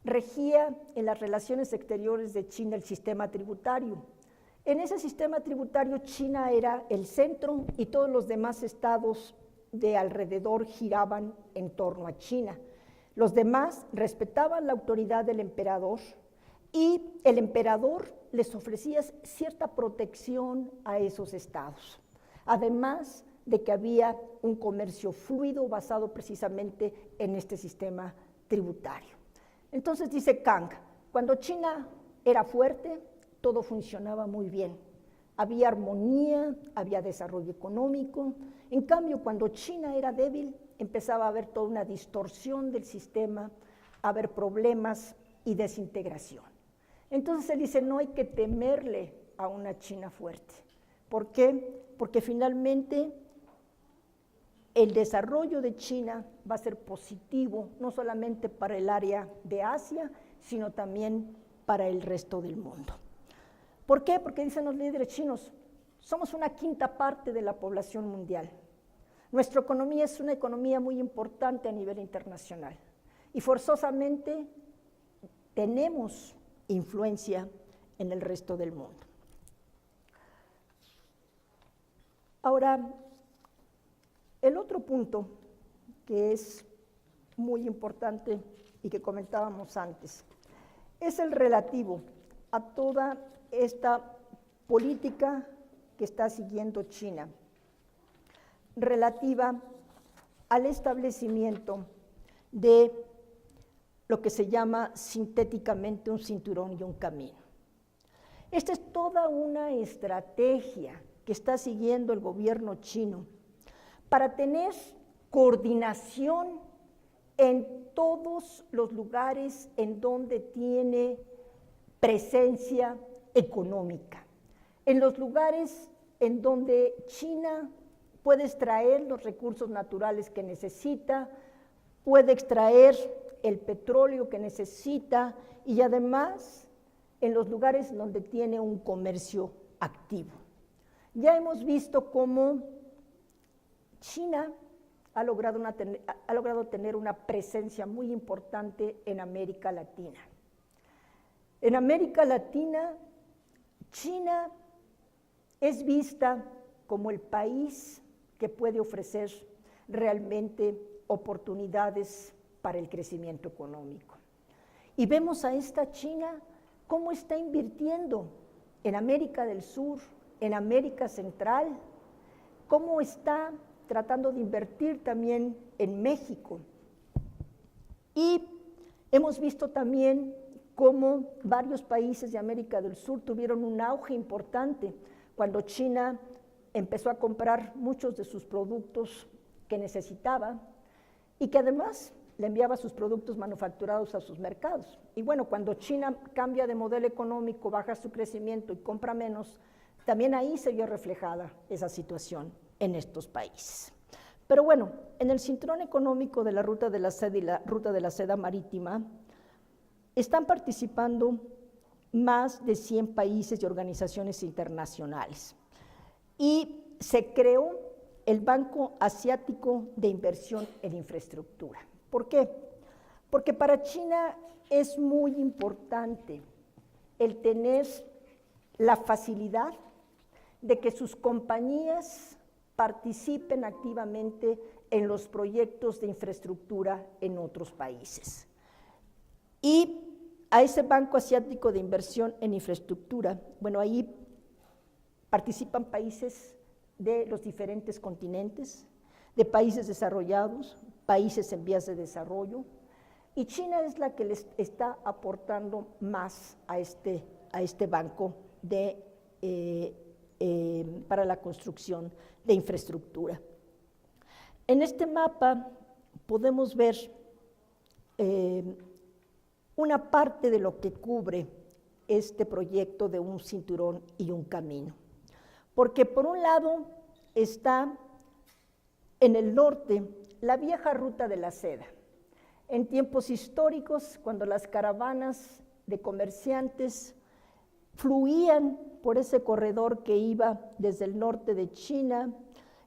regía en las relaciones exteriores de China el sistema tributario. En ese sistema tributario China era el centro y todos los demás estados de alrededor giraban en torno a China. Los demás respetaban la autoridad del emperador y el emperador les ofrecía cierta protección a esos estados. Además de que había un comercio fluido basado precisamente en este sistema tributario. Entonces dice Kang, cuando China era fuerte, todo funcionaba muy bien. Había armonía, había desarrollo económico. En cambio, cuando China era débil, empezaba a haber toda una distorsión del sistema, a haber problemas y desintegración. Entonces él dice, no hay que temerle a una China fuerte. ¿Por qué? Porque finalmente el desarrollo de China va a ser positivo, no solamente para el área de Asia, sino también para el resto del mundo. ¿Por qué? Porque dicen los líderes chinos, somos una quinta parte de la población mundial. Nuestra economía es una economía muy importante a nivel internacional y forzosamente tenemos influencia en el resto del mundo. Ahora, el otro punto que es muy importante y que comentábamos antes es el relativo a toda esta política que está siguiendo China, relativa al establecimiento de lo que se llama sintéticamente un cinturón y un camino. Esta es toda una estrategia que está siguiendo el gobierno chino para tener coordinación en todos los lugares en donde tiene presencia económica, en los lugares en donde China puede extraer los recursos naturales que necesita, puede extraer el petróleo que necesita y además en los lugares donde tiene un comercio activo. Ya hemos visto cómo China ha logrado tener una presencia muy importante en América Latina. En América Latina, China es vista como el país que puede ofrecer realmente oportunidades para el crecimiento económico. Y vemos a esta China cómo está invirtiendo en América del Sur, en América Central, cómo está tratando de invertir también en México. Y hemos visto también cómo varios países de América del Sur tuvieron un auge importante cuando China empezó a comprar muchos de sus productos que necesitaba y que además le enviaba sus productos manufacturados a sus mercados. Y bueno, cuando China cambia de modelo económico, baja su crecimiento y compra menos, también ahí se vio reflejada esa situación en estos países. Pero bueno, en el cinturón económico de la Ruta de la Seda y la Ruta de la Seda Marítima están participando más de 100 países y organizaciones internacionales. Y se creó el Banco Asiático de Inversión en Infraestructura. ¿Por qué? Porque para China es muy importante el tener la facilidad de que sus compañías participen activamente en los proyectos de infraestructura en otros países. Y a ese Banco Asiático de Inversión en Infraestructura, bueno, ahí participan países de los diferentes continentes, de países desarrollados, países en vías de desarrollo, y China es la que les está aportando más a este banco para la construcción de infraestructura. En este mapa podemos ver una parte de lo que cubre este proyecto de un cinturón y un camino. Porque por un lado está en el norte la vieja Ruta de la Seda. En tiempos históricos, cuando las caravanas de comerciantes fluían por ese corredor que iba desde el norte de China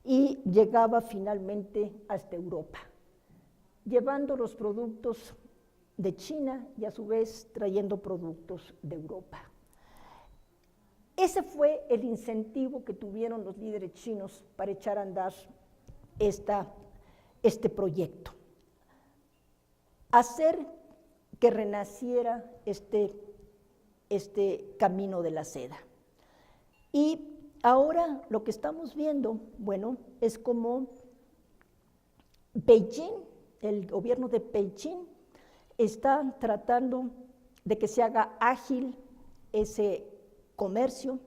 y llegaba finalmente hasta Europa, llevando los productos de China y a su vez trayendo productos de Europa. Ese fue el incentivo que tuvieron los líderes chinos para echar a andar este proyecto. Hacer que renaciera este camino de la seda. Y ahora lo que estamos viendo, bueno, es como Beijing, el gobierno de Beijing, está tratando de que se haga ágil ese comercio,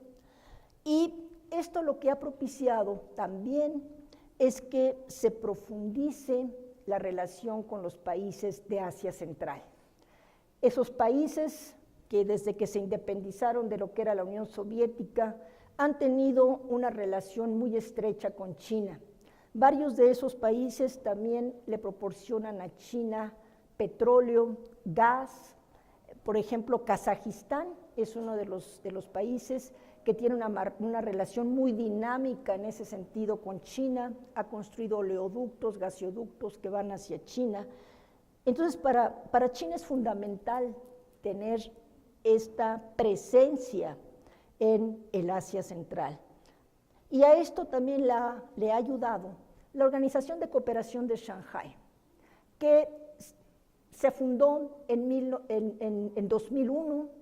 y esto lo que ha propiciado también es que se profundice la relación con los países de Asia Central. Esos países que desde que se independizaron de lo que era la Unión Soviética han tenido una relación muy estrecha con China. Varios de esos países también le proporcionan a China petróleo, gas. Por ejemplo, Kazajistán es uno de los países que tiene una relación muy dinámica en ese sentido con China, ha construido oleoductos, gasoductos que van hacia China. Entonces, para China es fundamental tener esta presencia en el Asia Central. Y a esto también le ha ayudado la Organización de Cooperación de Shanghái, que se fundó en 2001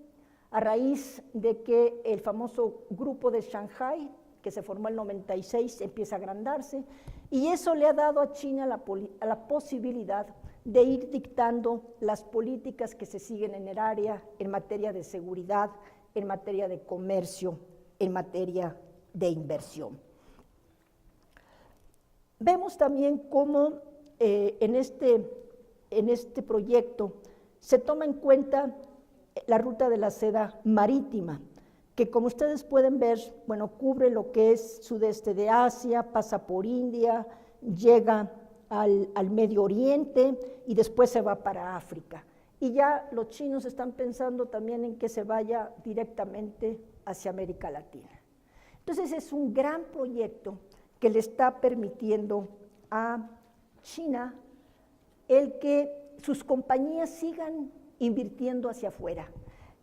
a raíz de que el famoso Grupo de Shanghái, que se formó en el 96, empieza a agrandarse, y eso le ha dado a China la posibilidad de ir dictando las políticas que se siguen en el área en materia de seguridad, en materia de comercio, en materia de inversión. Vemos también cómo en este proyecto se toma en cuenta la Ruta de la Seda Marítima, que como ustedes pueden ver, bueno, cubre lo que es sudeste de Asia, pasa por India, llega al Medio Oriente y después se va para África. Y ya los chinos están pensando también en que se vaya directamente hacia América Latina. Entonces es un gran proyecto que le está permitiendo a China el que sus compañías sigan invirtiendo hacia afuera,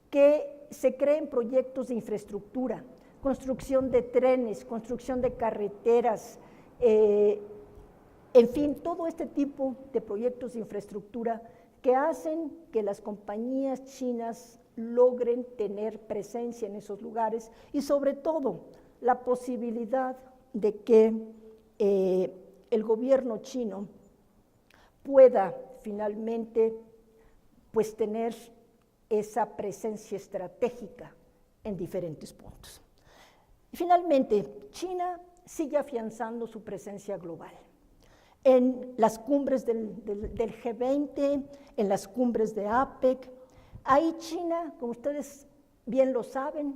que se creen proyectos de infraestructura, construcción de trenes, construcción de carreteras, en fin, todo este tipo de proyectos de infraestructura que hacen que las compañías chinas logren tener presencia en esos lugares y sobre todo la posibilidad de que el gobierno chino pueda finalmente pues tener esa presencia estratégica en diferentes puntos. Y finalmente, China sigue afianzando su presencia global. En las cumbres del G20, en las cumbres de APEC, ahí China, como ustedes bien lo saben,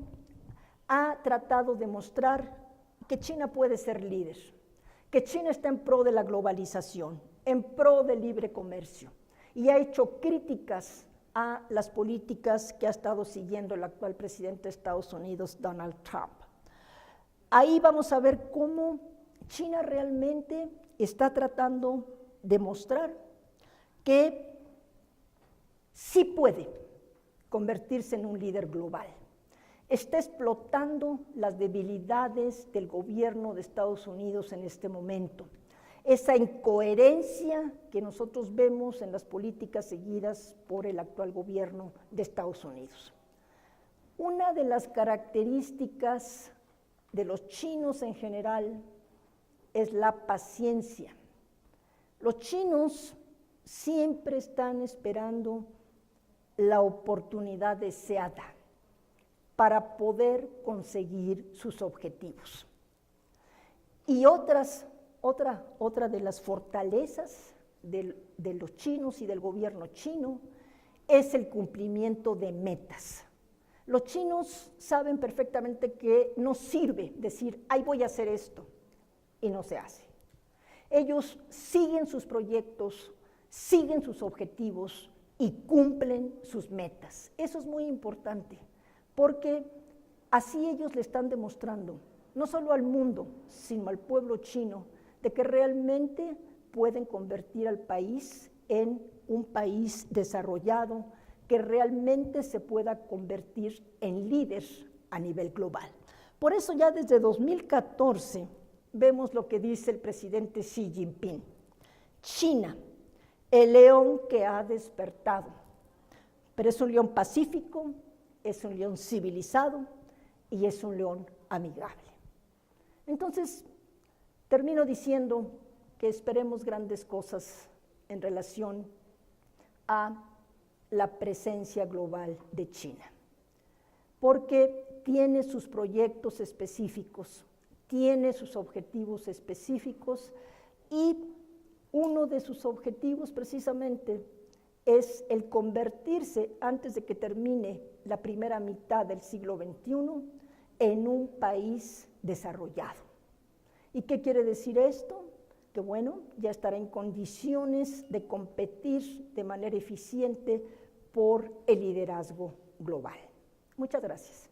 ha tratado de mostrar que China puede ser líder, que China está en pro de la globalización, en pro del libre comercio, y ha hecho críticas a las políticas que ha estado siguiendo el actual presidente de Estados Unidos, Donald Trump. Ahí vamos a ver cómo China realmente está tratando de mostrar que sí puede convertirse en un líder global. Está explotando las debilidades del gobierno de Estados Unidos en este momento. Esa incoherencia que nosotros vemos en las políticas seguidas por el actual gobierno de Estados Unidos. Una de las características de los chinos en general es la paciencia. Los chinos siempre están esperando la oportunidad deseada para poder conseguir sus objetivos. Y otra de las fortalezas de los chinos y del gobierno chino es el cumplimiento de metas. Los chinos saben perfectamente que no sirve decir, ay, voy a hacer esto, y no se hace. Ellos siguen sus proyectos, siguen sus objetivos y cumplen sus metas. Eso es muy importante, porque así ellos le están demostrando, no solo al mundo, sino al pueblo chino, de que realmente pueden convertir al país en un país desarrollado, que realmente se pueda convertir en líder a nivel global. Por eso ya desde 2014 vemos lo que dice el presidente Xi Jinping. China, el león que ha despertado, pero es un león pacífico, es un león civilizado y es un león amigable. Entonces, termino diciendo que esperemos grandes cosas en relación a la presencia global de China, porque tiene sus proyectos específicos, tiene sus objetivos específicos y uno de sus objetivos precisamente es el convertirse, antes de que termine la primera mitad del siglo XXI, en un país desarrollado. ¿Y qué quiere decir esto? Que bueno, ya estará en condiciones de competir de manera eficiente por el liderazgo global. Muchas gracias.